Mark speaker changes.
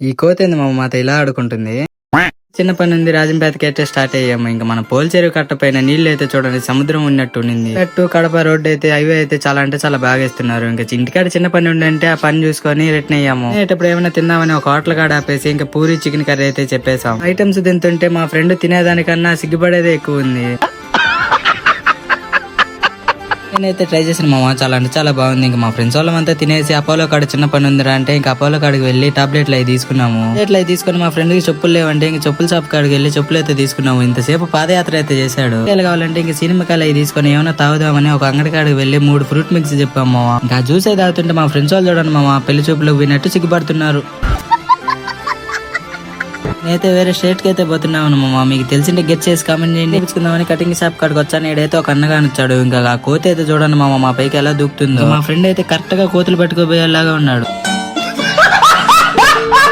Speaker 1: ఈ కోతేంది మా మాత ఇలా ఆడుకుంటుంది. చిన్నప్పటి నుండి రాజంపేటకి అయితే స్టార్ట్ అయ్యాము. ఇంకా మన పోల్ చెరువు కట్ట పైన నీళ్లు అయితే చూడండి సముద్రం ఉన్నట్టు ఉండింది. అటు కడప రోడ్డు అయితే హైవే అయితే చాలా అంటే చాలా బాగా ఇస్తున్నారు. ఇంకా ఇంటికాడ చిన్న పని ఉండంటే ఆ పని చూసుకొని రిటర్న్ అయ్యాము. ఇప్పుడు ఏమైనా తిన్నామని ఒక హోటల్ కాడ ఆపేసి ఇంకా పూరి చికెన్ కర్రీ అయితే చెప్పేసాం. ఐటమ్స్ తింటుంటే మా ఫ్రెండ్ తినేదానికన్నా సిగ్గుపడేదే ఎక్కువ ఉంది. నేనైతే ట్రై చేసిన మామ చాలా అంటే చాలా బాగుంది. ఇంకా మా ఫ్రెండ్స్ వాళ్ళంతా తినేసి అపోలో కాడ చిన్న పని ఉందిరా అంటే ఇంకా అపోలో కాడికి వెళ్ళి టాబ్లెట్లు అవి తీసుకున్నాము. టాబ్లెట్లు అవి తీసుకుని మా ఫ్రెండ్ కి చెప్పులు లేవంటే ఇంకా చెప్పుల షాప్ కాడికి వెళ్ళి చెప్పులు అయితే తీసుకున్నాము. ఇంతసేపు పాదయాత్ర అయితే చేశాడు. కావాలంటే ఇంకా సినిమాకాయలు అవి తీసుకుని ఏమైనా తాగుదామని ఒక అంగడి కాడికి వెళ్ళి 3 ఫ్రూట్ మిక్స్ చెప్పాము. ఇంకా జ్యూస్ అయితే తాగుతుంటే మా ఫ్రెండ్స్ వాళ్ళు చూడండి మామ పెళ్లి చూపులకు పోయినట్టు సిగ్గుపడుతున్నారు. నేనైతే వేరే స్టేట్ కి అయితే పోతున్నాను మామ. మీకు తెలిసింటే గెట్ చేసి కామెంట్ చేయండి. నేర్చుకుందామని కటింగ్ షాప్ కాడికి వచ్చాను. ఏడైతే ఒక అన్నగా వచ్చాడు. ఇంకా ఆ కోతి అయితే చూడండి మామ మా పైకి ఎలా దూకుతుందో. మా ఫ్రెండ్ అయితే కరెక్ట్ గా కోతులు పట్టుకుపోయేలాగా ఉన్నాడు.